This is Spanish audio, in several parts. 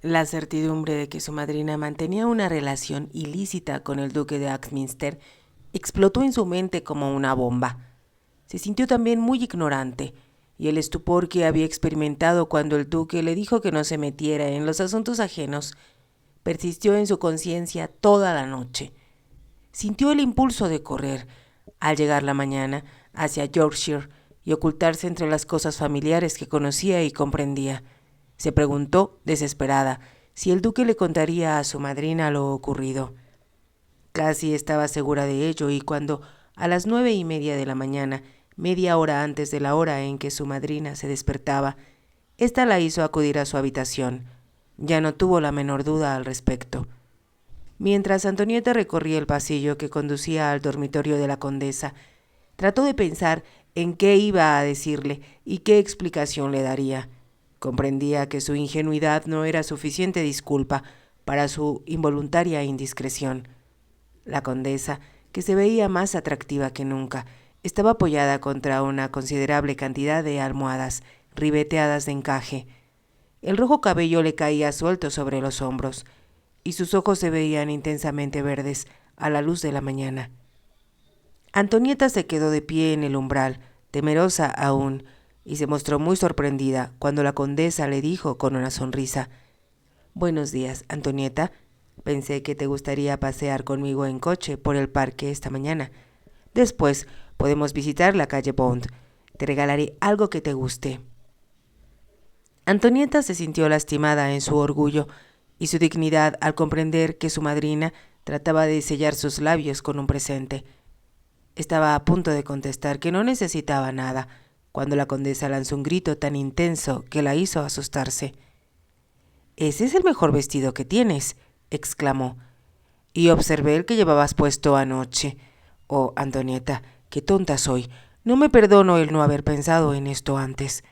La certidumbre de que su madrina mantenía una relación ilícita con el duque de Axminster explotó en su mente como una bomba. Se sintió también muy ignorante, y el estupor que había experimentado cuando el duque le dijo que no se metiera en los asuntos ajenos persistió en su conciencia toda la noche. Sintió el impulso de correr, al llegar la mañana, hacia Yorkshire y ocultarse entre las cosas familiares que conocía y comprendía. Se preguntó, desesperada, si el duque le contaría a su madrina lo ocurrido. Casi estaba segura de ello, y cuando, a las 9:30 de la mañana, media hora antes de la hora en que su madrina se despertaba, ésta la hizo acudir a su habitación. Ya no tuvo la menor duda al respecto. Mientras Antonieta recorría el pasillo que conducía al dormitorio de la condesa, trató de pensar en qué iba a decirle y qué explicación le daría. Comprendía que su ingenuidad no era suficiente disculpa para su involuntaria indiscreción. La condesa, que se veía más atractiva que nunca, estaba apoyada contra una considerable cantidad de almohadas ribeteadas de encaje. El rojo cabello le caía suelto sobre los hombros, y sus ojos se veían intensamente verdes a la luz de la mañana. Antonieta se quedó de pie en el umbral, temerosa aún, y se mostró muy sorprendida cuando la condesa le dijo con una sonrisa: «Buenos días, Antonieta. Pensé que te gustaría pasear conmigo en coche por el parque esta mañana. Después podemos visitar la calle Bond. Te regalaré algo que te guste». Antonieta se sintió lastimada en su orgullo y su dignidad al comprender que su madrina trataba de sellar sus labios con un presente. Estaba a punto de contestar que no necesitaba nada, cuando la condesa lanzó un grito tan intenso que la hizo asustarse. «Ese es el mejor vestido que tienes», exclamó, «y observé el que llevabas puesto anoche. Oh, Antonieta, qué tonta soy. No me perdono el no haber pensado en esto antes».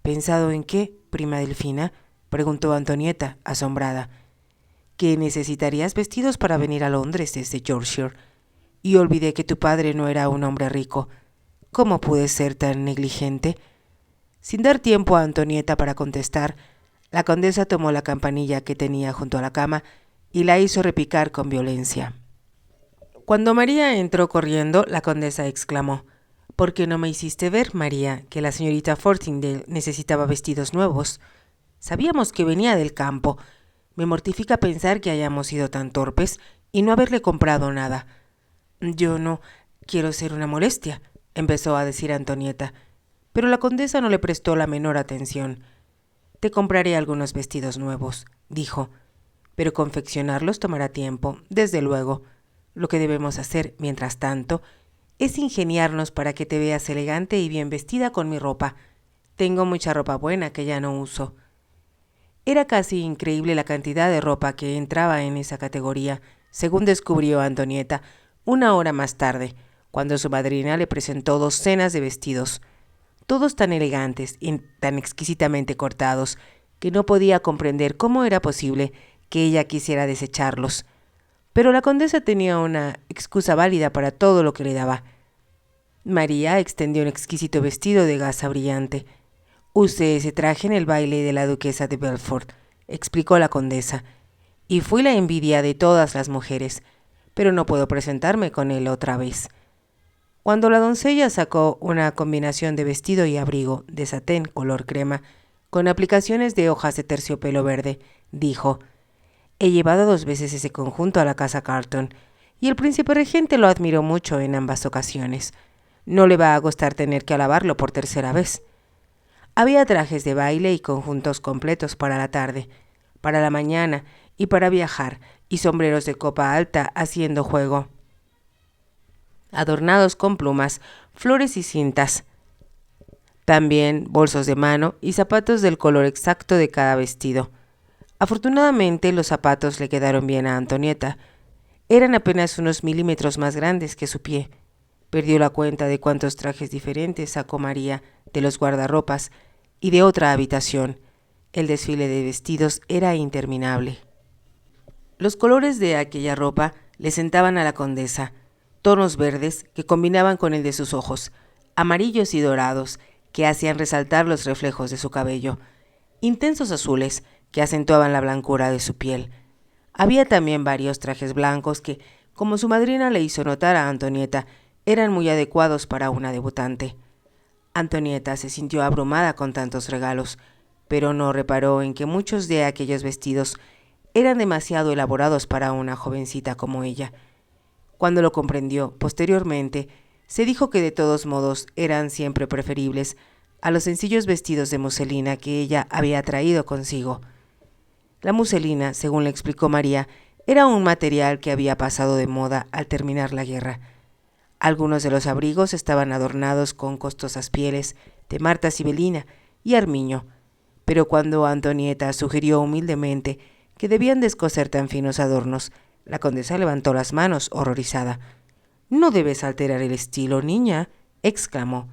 «¿Pensado en qué, prima Delfina?», preguntó Antonieta, asombrada. «Que necesitarías vestidos para venir a Londres desde Yorkshire. Y olvidé que tu padre no era un hombre rico. ¿Cómo pude ser tan negligente?». Sin dar tiempo a Antonieta para contestar, la condesa tomó la campanilla que tenía junto a la cama y la hizo repicar con violencia. Cuando María entró corriendo, la condesa exclamó: «¿Por qué no me hiciste ver, María, que la señorita Fortindale necesitaba vestidos nuevos? Sabíamos que venía del campo. Me mortifica pensar que hayamos sido tan torpes y no haberle comprado nada». «Yo no quiero ser una molestia», empezó a decir Antonieta, pero la condesa no le prestó la menor atención. «Te compraré algunos vestidos nuevos», dijo, «pero confeccionarlos tomará tiempo, desde luego. Lo que debemos hacer, mientras tanto, es ingeniarnos para que te veas elegante y bien vestida con mi ropa. Tengo mucha ropa buena que ya no uso». Era casi increíble la cantidad de ropa que entraba en esa categoría, según descubrió Antonieta una hora más tarde, cuando su madrina le presentó docenas de vestidos, todos tan elegantes y tan exquisitamente cortados, que no podía comprender cómo era posible que ella quisiera desecharlos. Pero la condesa tenía una excusa válida para todo lo que le daba. María extendió un exquisito vestido de gasa brillante. «Usé ese traje en el baile de la duquesa de Belfort», explicó la condesa, «y fui la envidia de todas las mujeres, pero no puedo presentarme con él otra vez». Cuando la doncella sacó una combinación de vestido y abrigo de satén color crema, con aplicaciones de hojas de terciopelo verde, dijo: «He llevado 2 veces ese conjunto a la casa Carlton, y el príncipe regente lo admiró mucho en ambas ocasiones. No le va a gustar tener que lavarlo por 3ª vez». Había trajes de baile y conjuntos completos para la tarde, para la mañana y para viajar, y sombreros de copa alta haciendo juego, adornados con plumas, flores y cintas. También bolsos de mano y zapatos del color exacto de cada vestido. Afortunadamente, los zapatos le quedaron bien a Antonieta. Eran apenas unos milímetros más grandes que su pie. Perdió la cuenta de cuántos trajes diferentes sacó María de los guardarropas y de otra habitación. El desfile de vestidos era interminable. Los colores de aquella ropa le sentaban a la condesa, tonos verdes que combinaban con el de sus ojos, amarillos y dorados que hacían resaltar los reflejos de su cabello, intensos azules que acentuaban la blancura de su piel. Había también varios trajes blancos que, como su madrina le hizo notar a Antonieta, eran muy adecuados para una debutante. Antonieta se sintió abrumada con tantos regalos, pero no reparó en que muchos de aquellos vestidos eran demasiado elaborados para una jovencita como ella. Cuando lo comprendió, posteriormente, se dijo que de todos modos eran siempre preferibles a los sencillos vestidos de muselina que ella había traído consigo. La muselina, según le explicó María, era un material que había pasado de moda al terminar la guerra. Algunos de los abrigos estaban adornados con costosas pieles de marta sibelina y armiño, pero cuando Antonieta sugirió humildemente que debían descoser tan finos adornos, la condesa levantó las manos, horrorizada. «No debes alterar el estilo, niña», exclamó.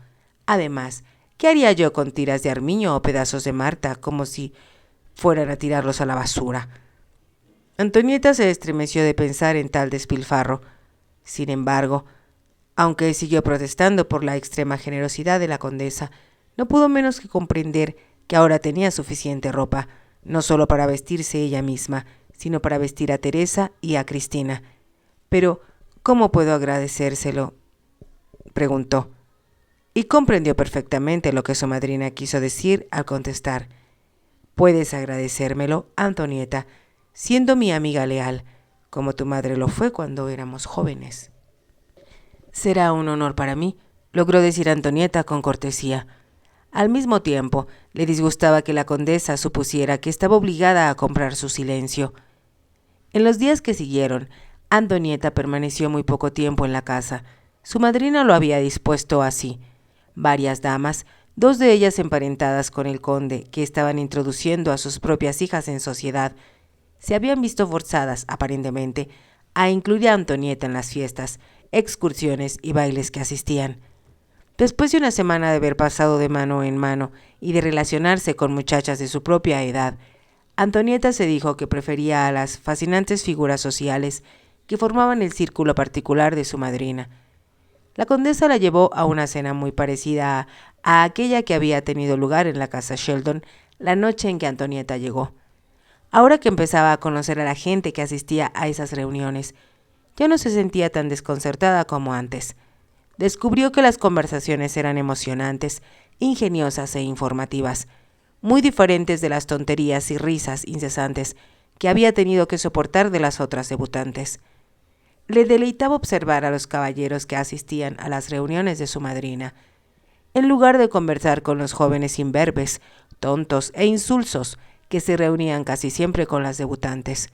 «Además, ¿qué haría yo con tiras de armiño o pedazos de marta, como si fueran a tirarlos a la basura?» Antonieta se estremeció de pensar en tal despilfarro. Sin embargo, aunque siguió protestando por la extrema generosidad de la condesa, no pudo menos que comprender que ahora tenía suficiente ropa, no solo para vestirse ella misma, sino para vestir a Teresa y a Cristina. «Pero, ¿cómo puedo agradecérselo?», preguntó, y comprendió perfectamente lo que su madrina quiso decir al contestar: «Puedes agradecérmelo, Antonieta, siendo mi amiga leal, como tu madre lo fue cuando éramos jóvenes». «Será un honor para mí», logró decir Antonieta con cortesía. Al mismo tiempo, le disgustaba que la condesa supusiera que estaba obligada a comprar su silencio. En los días que siguieron, Antonieta permaneció muy poco tiempo en la casa. Su madrina lo había dispuesto así. Varias damas, dos de ellas emparentadas con el conde, que estaban introduciendo a sus propias hijas en sociedad, se habían visto forzadas, aparentemente, a incluir a Antonieta en las fiestas, excursiones y bailes que asistían. Después de una semana de haber pasado de mano en mano y de relacionarse con muchachas de su propia edad, Antonieta se dijo que prefería a las fascinantes figuras sociales que formaban el círculo particular de su madrina. La condesa la llevó a una cena muy parecida a aquella que había tenido lugar en la casa Sheldon la noche en que Antonieta llegó. Ahora que empezaba a conocer a la gente que asistía a esas reuniones, ya no se sentía tan desconcertada como antes. Descubrió que las conversaciones eran emocionantes, ingeniosas e informativas, muy diferentes de las tonterías y risas incesantes que había tenido que soportar de las otras debutantes. Le deleitaba observar a los caballeros que asistían a las reuniones de su madrina. En lugar de conversar con los jóvenes imberbes, tontos e insulsos que se reunían casi siempre con las debutantes.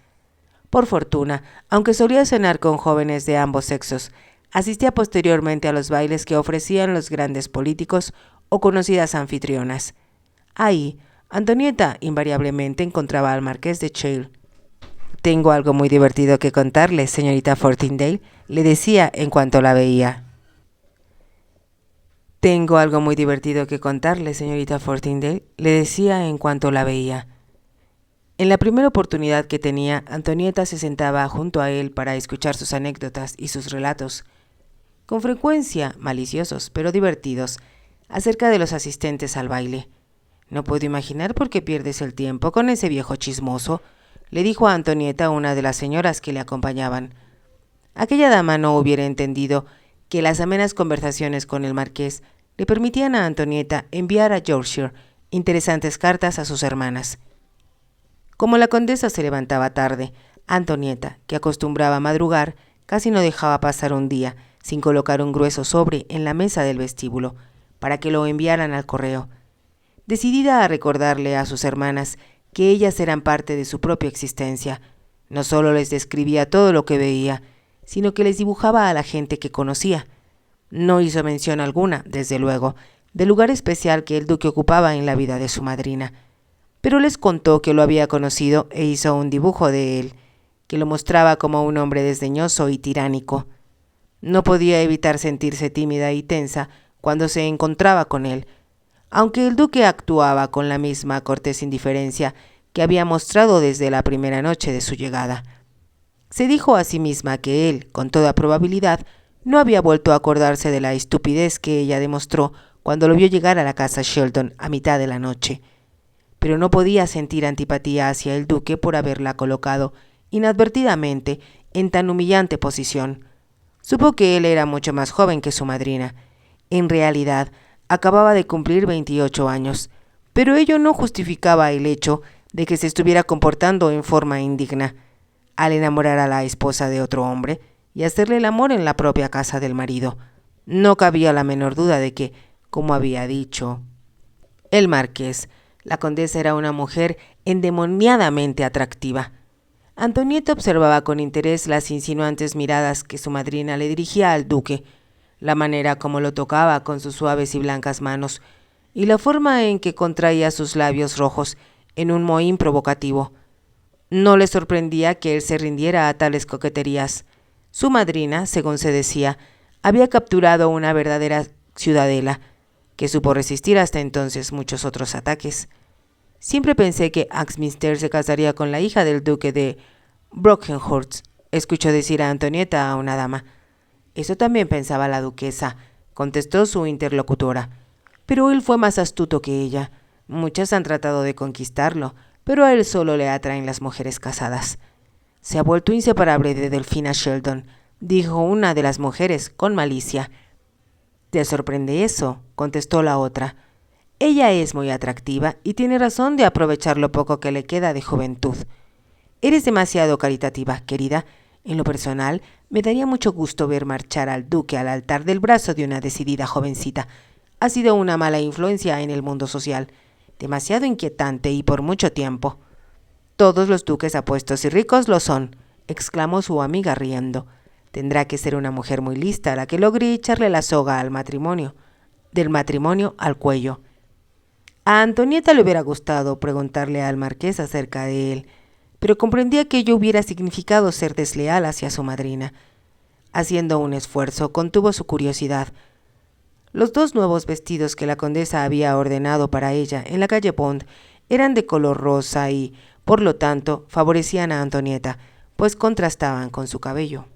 Por fortuna, aunque solía cenar con jóvenes de ambos sexos, asistía posteriormente a los bailes que ofrecían los grandes políticos o conocidas anfitrionas. Ahí, Antonieta invariablemente encontraba al marqués de Chale. «Tengo algo muy divertido que contarle, señorita Fontendale», le decía en cuanto la veía. «Tengo algo muy divertido que contarle, señorita Fontendale», le decía en cuanto la veía. En la primera oportunidad que tenía, Antonieta se sentaba junto a él para escuchar sus anécdotas y sus relatos, con frecuencia maliciosos pero divertidos, acerca de los asistentes al baile. «No puedo imaginar por qué pierdes el tiempo con ese viejo chismoso», le dijo a Antonieta una de las señoras que le acompañaban. Aquella dama no hubiera entendido que las amenas conversaciones con el marqués le permitían a Antonieta enviar a Yorkshire interesantes cartas a sus hermanas. Como la condesa se levantaba tarde, Antonieta, que acostumbraba a madrugar, casi no dejaba pasar un día sin colocar un grueso sobre en la mesa del vestíbulo, para que lo enviaran al correo. Decidida a recordarle a sus hermanas que ellas eran parte de su propia existencia, no solo les describía todo lo que veía, sino que les dibujaba a la gente que conocía. No hizo mención alguna, desde luego, del lugar especial que el duque ocupaba en la vida de su madrina, pero les contó que lo había conocido e hizo un dibujo de él, que lo mostraba como un hombre desdeñoso y tiránico. No podía evitar sentirse tímida y tensa cuando se encontraba con él, aunque el duque actuaba con la misma cortés indiferencia que había mostrado desde la primera noche de su llegada. Se dijo a sí misma que él, con toda probabilidad, no había vuelto a acordarse de la estupidez que ella demostró cuando lo vio llegar a la casa Sheldon a mitad de la noche. pero no podía sentir antipatía hacia el duque por haberla colocado inadvertidamente en tan humillante posición. Supo que él era mucho más joven que su madrina. En realidad, acababa de cumplir 28 años, pero ello no justificaba el hecho de que se estuviera comportando en forma indigna al enamorar a la esposa de otro hombre y hacerle el amor en la propia casa del marido. No cabía la menor duda de que, como había dicho el marqués, la condesa era una mujer endemoniadamente atractiva. Antonieta observaba con interés las insinuantes miradas que su madrina le dirigía al duque, la manera como lo tocaba con sus suaves y blancas manos, y la forma en que contraía sus labios rojos en un mohín provocativo. No le sorprendía que él se rindiera a tales coqueterías. Su madrina, según se decía, había capturado una verdadera ciudadela, que supo resistir hasta entonces muchos otros ataques. Siempre pensé que Axminster se casaría con la hija del duque de Brockenhurst, escuchó decir a Antonieta a una dama. Eso también pensaba la duquesa, contestó su interlocutora. Pero él fue más astuto que ella. Muchas han tratado de conquistarlo, pero a él solo le atraen las mujeres casadas. Se ha vuelto inseparable de Delfina Sheldon, dijo una de las mujeres con malicia. ¿Te sorprende eso?, contestó la otra. Ella es muy atractiva y tiene razón de aprovechar lo poco que le queda de juventud. Eres demasiado caritativa, querida. En lo personal, me daría mucho gusto ver marchar al duque al altar del brazo de una decidida jovencita. Ha sido una mala influencia en el mundo social, demasiado inquietante y por mucho tiempo. Todos los duques apuestos y ricos lo son, exclamó su amiga riendo. Tendrá que ser una mujer muy lista la que logre echarle la soga al matrimonio, del matrimonio al cuello. A Antonieta le hubiera gustado preguntarle al marqués acerca de él, pero comprendía que ello hubiera significado ser desleal hacia su madrina. Haciendo un esfuerzo, contuvo su curiosidad. Los dos nuevos vestidos que la condesa había ordenado para ella en la calle Bond eran de color rosa y, por lo tanto, favorecían a Antonieta, pues contrastaban con su cabello.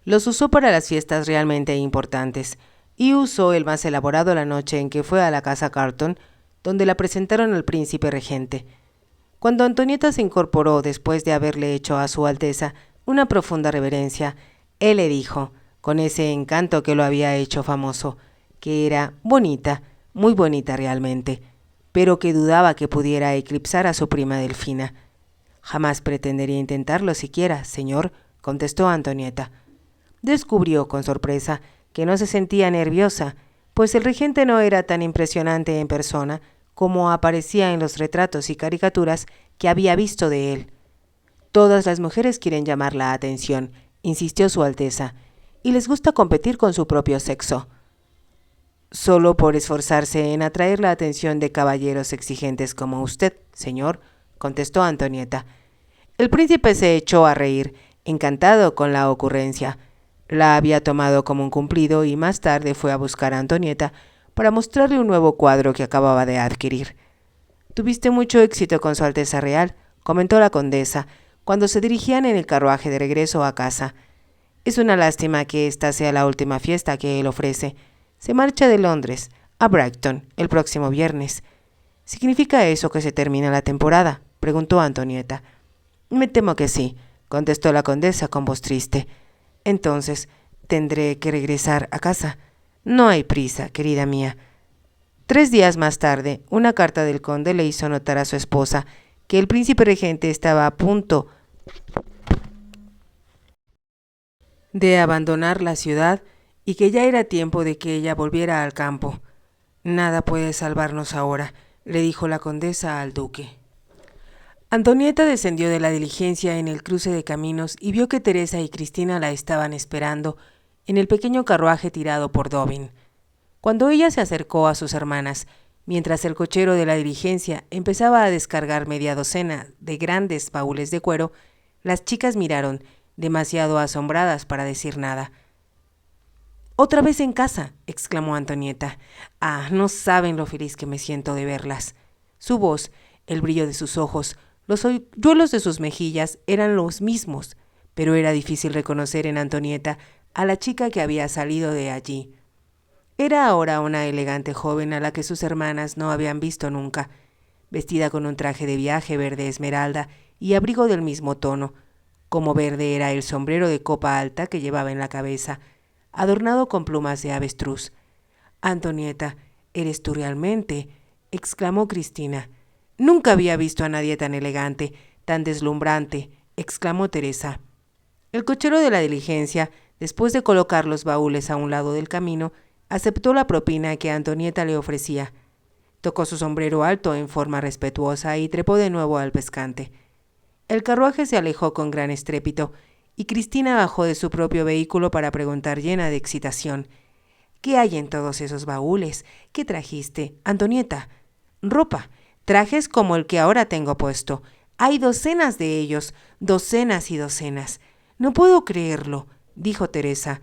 Los usó para las fiestas realmente importantes, y usó el más elaborado la noche en que fue a la casa Carton, donde la presentaron al príncipe regente. Cuando Antonieta se incorporó después de haberle hecho a su Alteza una profunda reverencia, él le dijo, con ese encanto que lo había hecho famoso, que era bonita, muy bonita realmente, pero que dudaba que pudiera eclipsar a su prima Delfina. Jamás pretendería intentarlo siquiera, señor, contestó Antonieta. Descubrió con sorpresa que no se sentía nerviosa, pues el regente no era tan impresionante en persona como aparecía en los retratos y caricaturas que había visto de él. Todas las mujeres quieren llamar la atención, insistió su Alteza, y les gusta competir con su propio sexo, solo por esforzarse en atraer la atención de caballeros exigentes como usted, señor, contestó Antonieta. El príncipe se echó a reír, encantado con la ocurrencia. La había tomado como un cumplido y más tarde fue a buscar a Antonieta para mostrarle un nuevo cuadro que acababa de adquirir. «Tuviste mucho éxito con su Alteza Real», comentó la condesa, cuando se dirigían en el carruaje de regreso a casa. «Es una lástima que esta sea la última fiesta que él ofrece. Se marcha de Londres a Brighton el próximo viernes». «¿Significa eso que se termina la temporada?», preguntó Antonieta. «Me temo que sí», contestó la condesa con voz triste. «Entonces tendré que regresar a casa». «No hay prisa, querida mía». 3 días más tarde, una carta del conde le hizo notar a su esposa que el príncipe regente estaba a punto de abandonar la ciudad y que ya era tiempo de que ella volviera al campo. «Nada puede salvarnos ahora», le dijo la condesa al duque. Antonieta descendió de la diligencia en el cruce de caminos y vio que Teresa y Cristina la estaban esperando en el pequeño carruaje tirado por Dobbin. Cuando ella se acercó a sus hermanas, mientras el cochero de la diligencia empezaba a descargar media docena de grandes baúles de cuero, las chicas miraron, demasiado asombradas para decir nada. «¡Otra vez en casa!», exclamó Antonieta. «Ah, no saben lo feliz que me siento de verlas». Su voz, el brillo de sus ojos, los hoyuelos de sus mejillas eran los mismos, pero era difícil reconocer en Antonieta a la chica que había salido de allí. Era ahora una elegante joven a la que sus hermanas no habían visto nunca, vestida con un traje de viaje verde esmeralda y abrigo del mismo tono, como verde era el sombrero de copa alta que llevaba en la cabeza, adornado con plumas de avestruz. «Antonieta, ¿eres tú realmente?», exclamó Cristina. «Nunca había visto a nadie tan elegante, tan deslumbrante», exclamó Teresa. El cochero de la diligencia, después de colocar los baúles a un lado del camino, aceptó la propina que Antonieta le ofrecía. Tocó su sombrero alto en forma respetuosa y trepó de nuevo al pescante. El carruaje se alejó con gran estrépito y Cristina bajó de su propio vehículo para preguntar llena de excitación: «¿Qué hay en todos esos baúles? ¿Qué trajiste, Antonieta?» «Ropa, trajes como el que ahora tengo puesto. Hay docenas de ellos, docenas y docenas». «No puedo creerlo», dijo Teresa.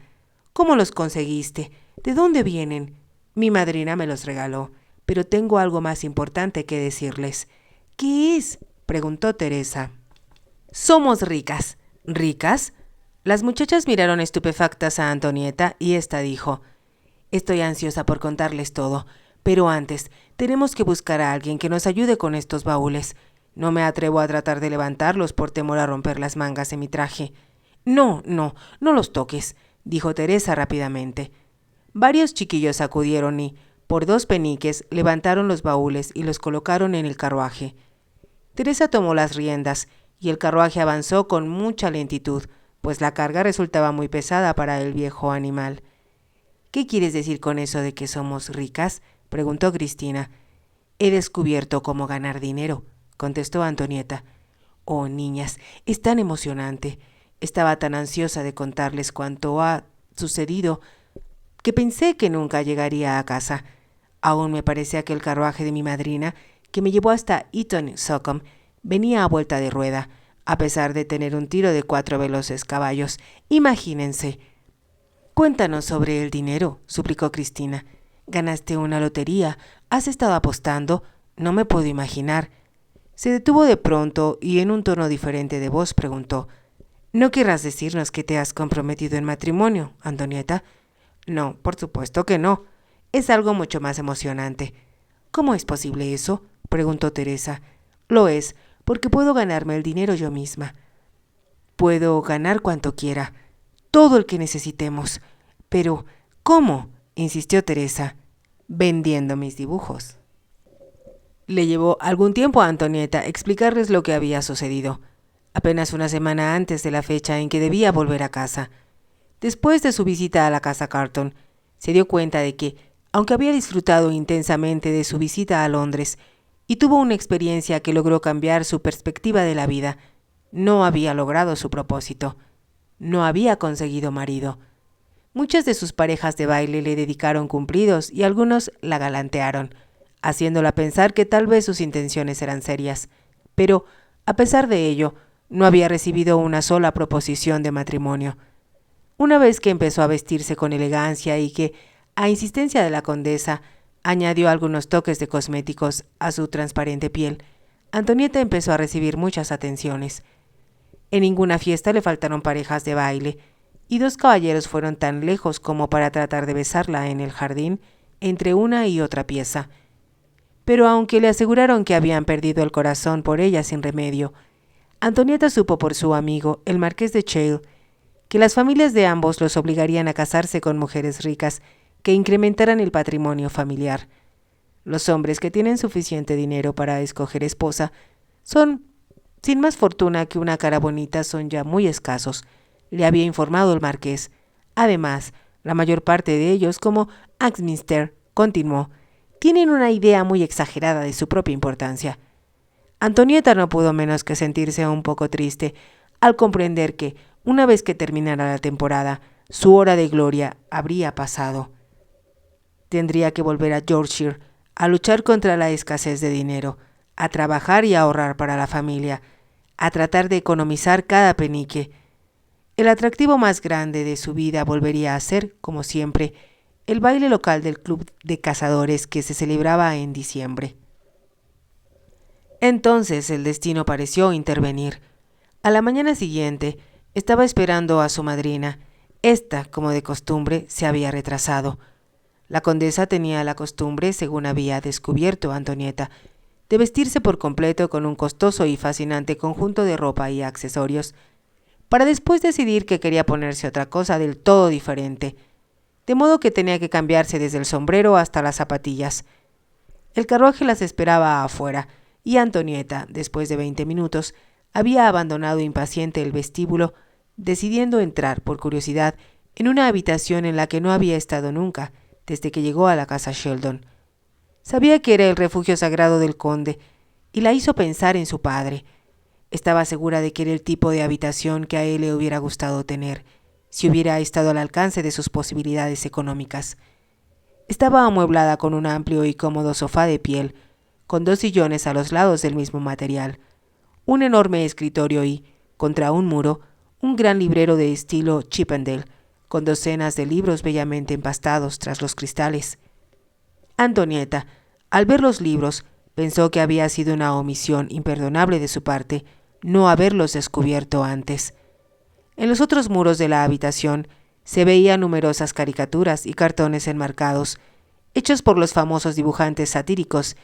«¿Cómo los conseguiste? ¿De dónde vienen?» «Mi madrina me los regaló, pero tengo algo más importante que decirles». «¿Qué es?», preguntó Teresa. «Somos ricas». «¿Ricas?». Las muchachas miraron estupefactas a Antonieta y ésta dijo: «Estoy ansiosa por contarles todo, pero antes tenemos que buscar a alguien que nos ayude con estos baúles. No me atrevo a tratar de levantarlos por temor a romper las mangas de mi traje». «No los toques», dijo Teresa rápidamente. Varios chiquillos acudieron y, por 2 peniques, levantaron los baúles y los colocaron en el carruaje. Teresa tomó las riendas y el carruaje avanzó con mucha lentitud, pues la carga resultaba muy pesada para el viejo animal. «¿Qué quieres decir con eso de que somos ricas?», preguntó Cristina. «He descubierto cómo ganar dinero», contestó Antonieta. «Oh, niñas, es tan emocionante. Estaba tan ansiosa de contarles cuanto ha sucedido que pensé que nunca llegaría a casa. Aún me parece aquel carruaje de mi madrina que me llevó hasta Eton-Socombe. Venía a vuelta de rueda, a pesar de tener un tiro de 4 veloces caballos. Imagínense». «Cuéntanos sobre el dinero», suplicó Cristina. «¿Ganaste una lotería? ¿Has estado apostando? No me puedo imaginar». Se detuvo de pronto y en un tono diferente de voz preguntó: «¿No querrás decirnos que te has comprometido en matrimonio, Antonieta?» «No, por supuesto que no. Es algo mucho más emocionante». «¿Cómo es posible eso?», preguntó Teresa. «Lo es, porque puedo ganarme el dinero yo misma». «Puedo ganar cuanto quiera, todo el que necesitemos». «Pero, ¿cómo?», insistió Teresa. «Vendiendo mis dibujos». Le llevó algún tiempo a Antonieta explicarles lo que había sucedido, apenas una semana antes de la fecha en que debía volver a casa. Después de su visita a la casa Carton, se dio cuenta de que, aunque había disfrutado intensamente de su visita a Londres y tuvo una experiencia que logró cambiar su perspectiva de la vida, no había logrado su propósito. No había conseguido marido. Muchas de sus parejas de baile le dedicaron cumplidos y algunos la galantearon, haciéndola pensar que tal vez sus intenciones eran serias. Pero, a pesar de ello, no había recibido una sola proposición de matrimonio. Una vez que empezó a vestirse con elegancia y que, a insistencia de la condesa, añadió algunos toques de cosméticos a su transparente piel, Antonieta empezó a recibir muchas atenciones. En ninguna fiesta le faltaron parejas de baile, y 2 caballeros fueron tan lejos como para tratar de besarla en el jardín entre una y otra pieza. Pero aunque le aseguraron que habían perdido el corazón por ella sin remedio, Antonieta supo por su amigo, el marqués de Chale, que las familias de ambos los obligarían a casarse con mujeres ricas que incrementaran el patrimonio familiar. Los hombres que tienen suficiente dinero para escoger esposa son, sin más fortuna que una cara bonita, son ya muy escasos, le había informado el marqués. Además, la mayor parte de ellos, como Axminster, continuó, tienen una idea muy exagerada de su propia importancia. Antonieta no pudo menos que sentirse un poco triste al comprender que, una vez que terminara la temporada, su hora de gloria habría pasado. Tendría que volver a Yorkshire, a luchar contra la escasez de dinero, a trabajar y ahorrar para la familia, a tratar de economizar cada penique. El atractivo más grande de su vida volvería a ser, como siempre, el baile local del club de cazadores que se celebraba en diciembre. Entonces el destino pareció intervenir. A la mañana siguiente estaba esperando a su madrina. Esta, como de costumbre, se había retrasado. La condesa tenía la costumbre, según había descubierto Antonieta, de vestirse por completo con un costoso y fascinante conjunto de ropa y accesorios, para después decidir que quería ponerse otra cosa del todo diferente, de modo que tenía que cambiarse desde el sombrero hasta las zapatillas. El carruaje las esperaba afuera, y Antonieta, después de 20 minutos, había abandonado impaciente el vestíbulo, decidiendo entrar, por curiosidad, en una habitación en la que no había estado nunca, desde que llegó a la casa Sheldon. Sabía que era el refugio sagrado del conde, y la hizo pensar en su padre. Estaba segura de que era el tipo de habitación que a él le hubiera gustado tener, si hubiera estado al alcance de sus posibilidades económicas. Estaba amueblada con un amplio y cómodo sofá de piel, con 2 sillones a los lados del mismo material, un enorme escritorio y, contra un muro, un gran librero de estilo Chippendale, con docenas de libros bellamente empastados tras los cristales. Antonieta, al ver los libros, pensó que había sido una omisión imperdonable de su parte no haberlos descubierto antes. En los otros muros de la habitación se veían numerosas caricaturas y cartones enmarcados, hechos por los famosos dibujantes satíricos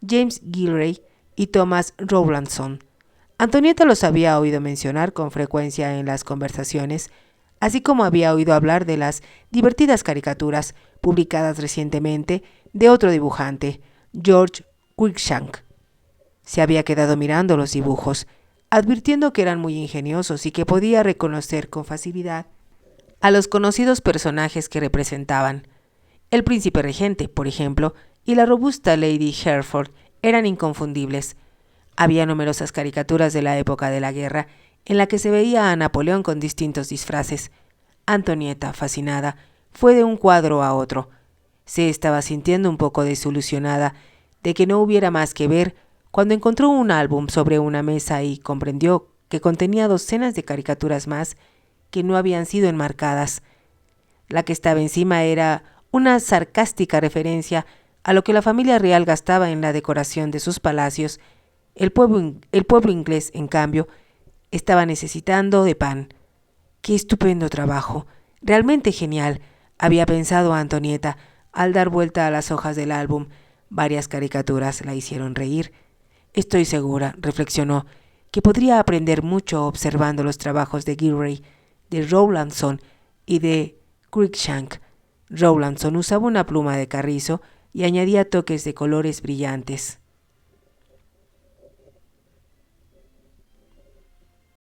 James Gillray y Thomas Rowlandson. Antonieta los había oído mencionar con frecuencia en las conversaciones, así como había oído hablar de las divertidas caricaturas publicadas recientemente de otro dibujante, George Cruikshank. Se había quedado mirando los dibujos, advirtiendo que eran muy ingeniosos y que podía reconocer con facilidad a los conocidos personajes que representaban. El príncipe regente, por ejemplo, y la robusta Lady Hereford eran inconfundibles. Había numerosas caricaturas de la época de la guerra en la que se veía a Napoleón con distintos disfraces. Antonieta, fascinada, fue de un cuadro a otro. Se estaba sintiendo un poco desilusionada de que no hubiera más que ver cuando encontró un álbum sobre una mesa y comprendió que contenía docenas de caricaturas más que no habían sido enmarcadas. La que estaba encima era una sarcástica referencia a lo que la familia real gastaba en la decoración de sus palacios. El pueblo inglés, en cambio, estaba necesitando de pan. ¡Qué estupendo trabajo! Realmente genial, había pensado Antonieta al dar vuelta a las hojas del álbum. Varias caricaturas la hicieron reír. Estoy segura, reflexionó, que podría aprender mucho observando los trabajos de Gillray, de Rowlandson y de Cruikshank. Rowlandson usaba una pluma de carrizo y añadía toques de colores brillantes.